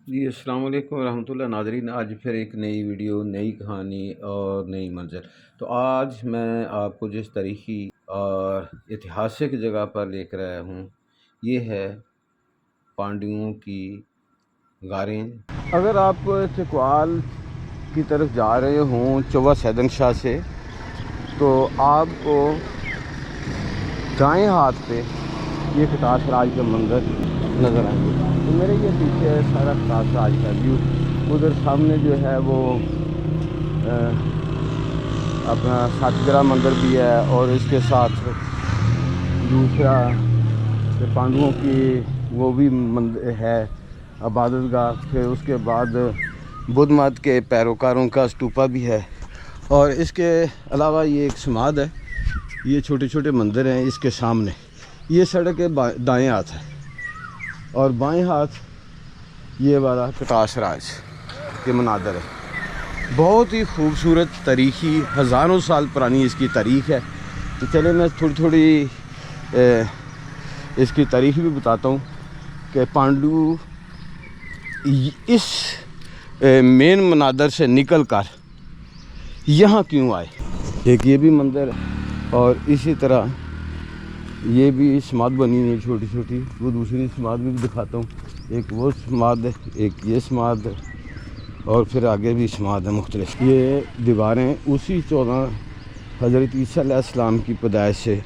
جی السلام علیکم ورحمۃ اللہ ناظرین، آج پھر ایک نئی ویڈیو، نئی کہانی اور نئی منظر۔ تو آج میں آپ کو جس تاریخی اور اتہاسک جگہ پر لے کر آیا ہوں، یہ ہے پانڈیوں کی غاریں۔ اگر آپ چکوال کی طرف جا رہے ہوں چوا سیدن شاہ سے، تو آپ کو دائیں ہاتھ پہ یہ کتاس راج کا منظر نظر آئیں گے۔ تو میرے یہ پیچھے ہے سارا کتاس راج کا ویو۔ ادھر سامنے جو ہے وہ اپنا ساتگرہ مندر بھی ہے، اور اس کے ساتھ دوسرا پانڈوؤں کی وہ بھی مندر ہے، عبادت گاہ۔ پھر اس کے بعد بدھ مت کے پیروکاروں کا اسٹوپا بھی ہے، اور اس کے علاوہ یہ ایک سماد ہے۔ یہ چھوٹے چھوٹے مندر ہیں اس کے سامنے۔ یہ سڑک کے دائیں ہاتھ ہے، اور بائیں ہاتھ یہ والا کتاس راج کے مناظر ہے۔ بہت ہی خوبصورت تاریخی، ہزاروں سال پرانی اس کی تاریخ ہے۔ تو چلے میں تھوڑی اس کی تاریخ بھی بتاتا ہوں کہ پانڈو اس مین مناظر سے نکل کر یہاں کیوں آئے۔ ایک یہ بھی مندر ہے، اور اسی طرح یہ بھی سماد بنی ہوئی ہے چھوٹی چھوٹی۔ وہ دوسری سماد بھی دکھاتا ہوں، ایک وہ سماد ہے، ایک یہ سماد ہے، اور پھر آگے بھی سماد ہے مختلف۔ یہ دیواریں اسی 14 حضرت عیسیٰ علیہ السلام کی پیدائش سے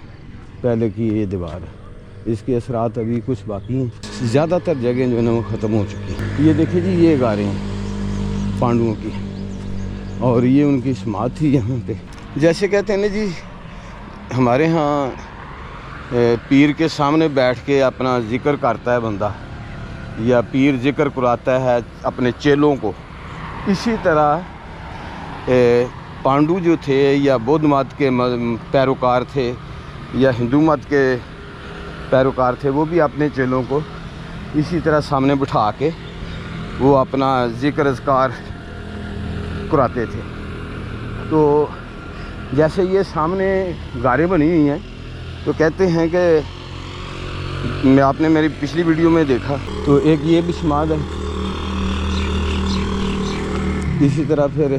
پہلے کی یہ دیوار ہے۔ اس کے اثرات ابھی کچھ باقی ہیں، زیادہ تر جگہیں جو ہے نا وہ ختم ہو چکی ہیں۔ یہ دیکھیں جی، یہ غاریں ہیں پانڈوؤں کی، اور یہ ان کی سماد تھی یہاں پہ۔ جیسے کہتے ہیں نا جی، ہمارے ہاں پیر کے سامنے بیٹھ کے اپنا ذکر کرتا ہے بندہ، یا پیر ذکر کراتا ہے اپنے چیلوں کو، اسی طرح پانڈو جو تھے، یا بدھ مت کے پیروکار تھے، یا ہندو مت کے پیروکار تھے، وہ بھی اپنے چیلوں کو اسی طرح سامنے بٹھا کے وہ اپنا ذکر اذکار کراتے تھے۔ تو جیسے یہ سامنے غاریں بنی ہوئی ہیں، تو کہتے ہیں کہ آپ نے میری پچھلی ویڈیو میں دیکھا، تو ایک یہ بھی سماد ہے۔ اسی طرح پھر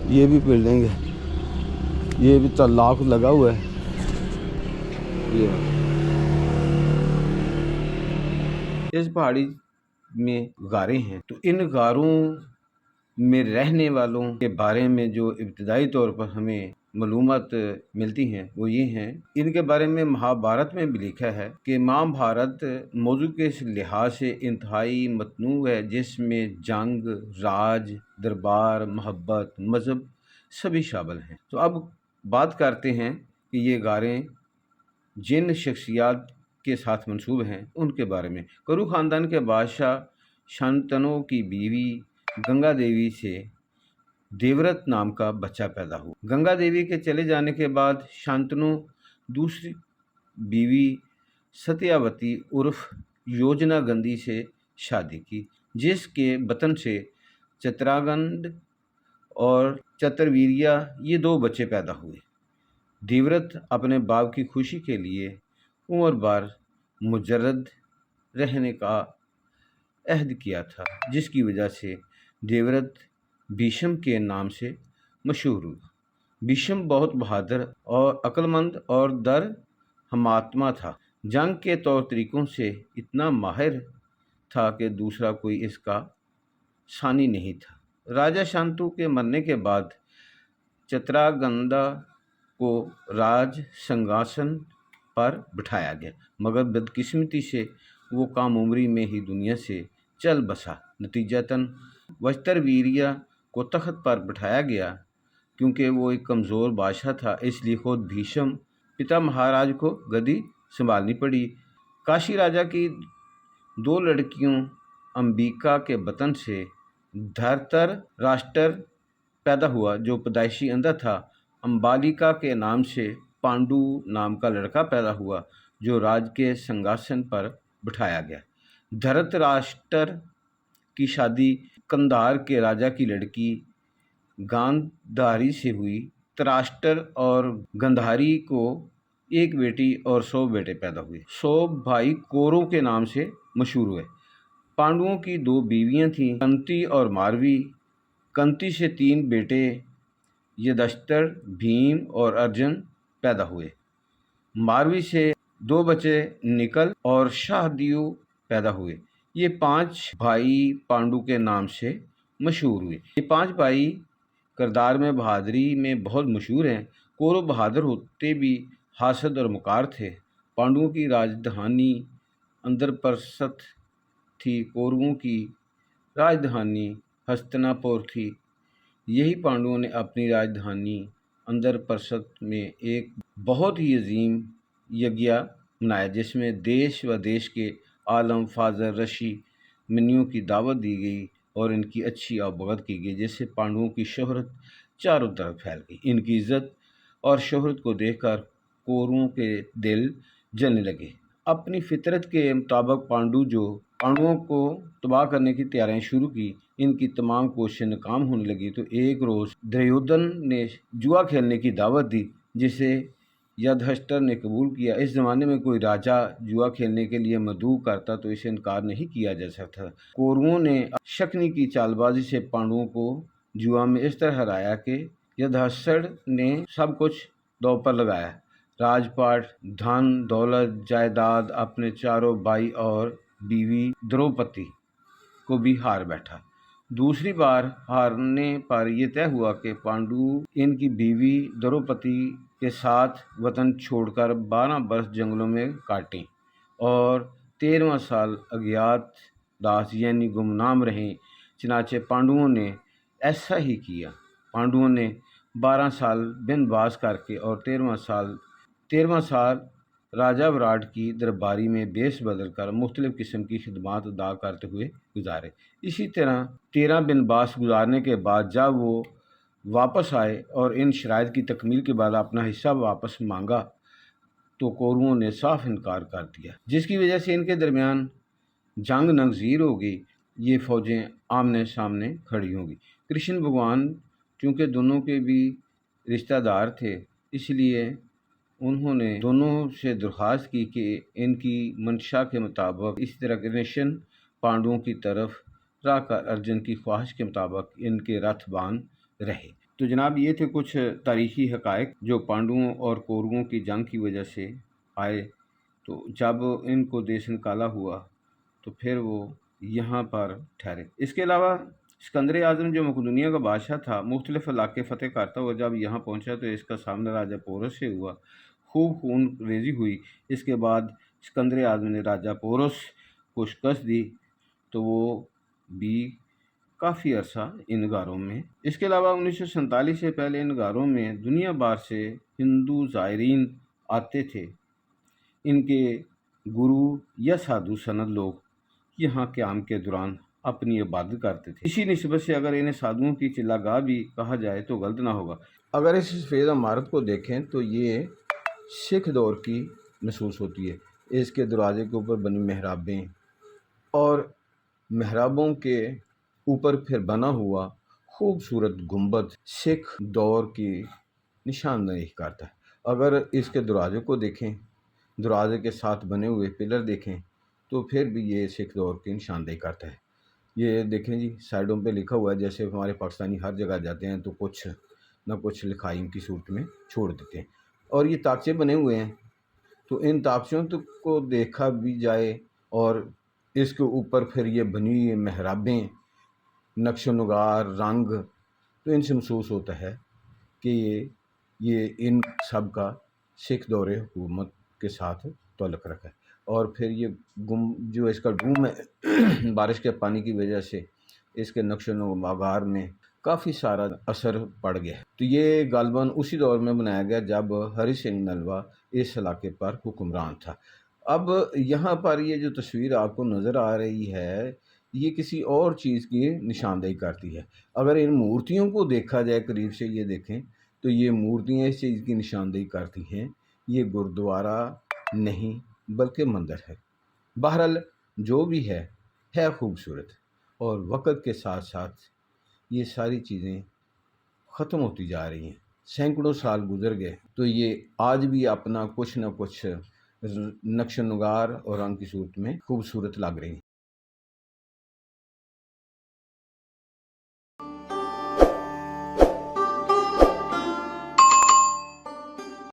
یہ بھی بلڈنگ ہے، یہ بھی طلاق لگا ہوا ہے۔ اس پہاڑی میں غاریں ہیں، تو ان غاروں میں رہنے والوں کے بارے میں جو ابتدائی طور پر ہمیں معلومات ملتی ہیں وہ یہ ہیں۔ ان کے بارے میں مہابھارت میں بھی لکھا ہے کہ مہابھارت موضوع کے لحاظ سے انتہائی متنوع ہے، جس میں جنگ، راج، دربار، محبت، مذہب سبھی شامل ہیں۔ تو اب بات کرتے ہیں کہ یہ غاریں جن شخصیات کے ساتھ منسوب ہیں ان کے بارے میں۔ کرو خاندان کے بادشاہ شانتنو کی بیوی گنگا دیوی سے دیورت نام کا بچہ پیدا ہوا۔ گنگا دیوی کے چلے جانے کے بعد شانتنو دوسری بیوی ستیاوتی عرف یوجنا گندی سے شادی کی، جس کے بطن سے چتراگنڈ اور چترویریا یہ 2 بچے پیدا ہوئے۔ دیورت اپنے باپ کی خوشی کے لیے عمر بھر مجرد رہنے کا عہد کیا تھا، جس کی وجہ سے دیورت بھیشم کے نام سے مشہور ہوا۔ بھیشم بہت بہادر اور عقل مند اور ہمآتما تھا۔ جنگ کے طور طریقوں سے اتنا ماہر تھا کہ دوسرا کوئی اس کا ثانی نہیں تھا۔ راجا شانتو کے مرنے کے بعد چتراگندا کو راج سنگھاسن پر بٹھایا گیا، مگر بدقسمتی سے وہ کم عمری میں ہی دنیا سے چل بسا۔ نتیجتاً وچترویریہ کو تخت پر بٹھایا گیا۔ کیونکہ وہ ایک کمزور بادشاہ تھا، اس لیے خود بھیشم پتا مہاراج کو گدی سنبھالنی پڑی۔ کاشی راجا کی 2 لڑکیوں امبیکا کے بطن سے دھرتر راشٹر پیدا ہوا، جو پیدائشی اندھا تھا۔ امبالیکا کے نام سے پانڈو نام کا لڑکا پیدا ہوا، جو راج کے سنگھاسن پر بٹھایا گیا۔ دھرت راشٹر کی شادی کندھار کے راجا کی لڑکی گاندھاری سے ہوئی۔ تراشٹر اور گندھاری کو एक बेटी और 100 बेटे पैदा हुए। 100 भाई कौरव के नाम से मशहूर हुए। पांडवों की 2 बीवियां थीं, कंती और मारवी। कंती से 3 बेटे युधिष्ठिर, भीम और अर्जुन पैदा हुए। मारवी से 2 बच्चे निकल और शाहदेव पैदा हुए। ये 5 भाई पांडु के नाम से मशहूर हुए। ये 5 भाई किरदार में बहादुरी में बहुत मशहूर हैं। कौरव बहादुर होते भी हासद और मुकार थे। पांडवों की राजधानी इंद्रप्रस्थ थी, कौरवों की राजधानी हस्तिनापुर थी। यही पांडवों ने अपनी राजधानी इंद्रप्रस्थ में एक बहुत ही अजीम यज्ञ मनाया, जिसमें देश व देश के आलम, फाजर, ऋषि मुनियों की दावत दी गई और इनकी अच्छी अवगत की गई, जिससे पांडवों की शोहरत चारों तरफ फैल गई। इनकी इज्जत और शोहरत को देखकर कौरवों के दिल जलने लगे। अपनी फितरत के मुताबिक पांडवों को तबाह करने की तैयारियां शुरू की। इनकी तमाम कोशिशें नाकाम होने लगी तो एक रोज़ दुर्योधन ने जुआ खेलने की दावत दी, जिसे युधिष्ठिर ने कबूल किया। इस ज़माने में कोई राजा जुआ खेलने के लिए मदऊ करता तो इसे इनकार नहीं किया जा सकता। कौरवों ने शकुनी की चालबाजी से पांडवों को जुआ में इस तरह हराया कि युधिष्ठिर ने सब कुछ दांव पर लगाया। राजपाट, धन दौलत, जायदाद, अपने चारों भाई और बीवी द्रौपदी को भी हार बैठा। दूसरी बार हारने पर यह तय हुआ कि पांडु इनकी बीवी द्रौपदी के साथ वतन छोड़कर 12 वर्ष जंगलों में काटें और 13वां साल अज्ञात दास यानी गुमनाम रहें। चनाचे पांडवों ने ऐसा ही किया। पांडवों ने 12 साल वनवास करके और 13वां साल राजा विराट की दरबारी में बेस बदल कर मुख्तलिफ़ किस्म की खिदमत अदा करते हुए गुजारे। इसी तरह 13 वनवास गुजारने के बाद जब वो वापस आए और इन शराइत की तकमील के बाद अपना हिस्सा वापस मांगा तो कौरवों ने साफ इनकार कर दिया, जिसकी वजह से इनके दरमियान जंग नज़ीर हो गई। ये फ़ौजें आमने सामने खड़ी होंगी। कृष्ण भगवान चूँकि दोनों के भी रिश्तेदार थे, इसलिए उन्होंने दोनों से दरख्वास्त की कि इनकी मंशा के मुताबिक इस तरह कृष्ण पांडवों की तरफ राकर अर्जुन की ख्वाहिश के मुताबिक इनके रथ बांध रहे। तो जनाब, ये थे कुछ तारीख़ी हक़ाइक़ जो पांडवों और कौरवों की जंग की वजह से आए। तो जब इनको देश निकाला हुआ तो फिर वो यहाँ पर ठहरे। इसके अलावा सिकंदर आज़म जो मकदूनिया का बादशाह था, मुख्तलिफ़ इलाके फ़तेह करता हुआ जब यहाँ पहुँचा तो इसका सामना राजा पोरस से हुआ। खूब खून रेज़ी हुई। इसके बाद सिकंदर आज़म ने राजा पोरस को शिकस्त दी तो वो भी काफ़ी अरसा इन गारों में। इसके अलावा 1947 से पहले इन गारों में दुनिया भर से हिंदू ज़ायरीन आते थे। इनके गुरु या साधु सनद लोग यहाँ क़याम के दौरान अपनी इबादत करते थे। इसी निस्बत से अगर इन्हें साधुओं की चिल्लागाह भी कहा जाए तो गलत ना होगा। अगर इस सफ़ेद इमारत को देखें तो ये सिख दौर की महसूस होती है। इसके दरवाजे के ऊपर बनी मेहराबें और मेहराबों के ऊपर फिर बना हुआ खूबसूरत गुंबद सिख दौर की निशानदेही करता है। अगर इसके दरवाजे को देखें, दरवाजे के साथ बने हुए पिलर देखें तो फिर भी ये सिख दौर की निशानदेही करता है। ये देखें जी, साइडों पे लिखा हुआ है। जैसे हमारे पाकिस्तानी हर जगह जाते हैं तो कुछ ना कुछ लिखाई इनकी सूरत में छोड़ देते हैं। और ये ताकचे बने हुए हैं, तो इन ताकचों को देखा भी जाए और इसके ऊपर फिर ये बनी हुई मेहराबें, नक्श नुगार, रंग, तो इनसे महसूस होता है कि ये इन सब का सिख दौरे हुकूमत के साथ ताल्लुक़ रखा है। और फिर ये जो इसका डूम है बारिश के पानी की वजह से इसके नक्श नुगार में काफ़ी सारा असर पड़ गया है। तो ये गालबन उसी दौर में बनाया गया जब हरि सिंह नलवा इस इलाके पर हुक्मरान था। अब यहाँ पर ये जो तस्वीर आपको नज़र आ रही है, ये किसी और चीज़ की निशानदेही करती है। अगर इन मूर्तियों को देखा जाए करीब से, ये देखें तो ये मूर्तियाँ इस चीज़ की निशानदेही करती हैं। ये गुरुद्वारा नहीं बल्कि मंदिर है। बहरहाल जो भी है खूबसूरत, और वक़्त के साथ साथ ये सारी चीज़ें ख़त्म होती जा रही हैं। سینکڑوں سال گزر گئے تو یہ آج بھی اپنا کچھ نہ کچھ نقش و نگار اور رنگ کی صورت میں خوبصورت لگ رہی ہیں۔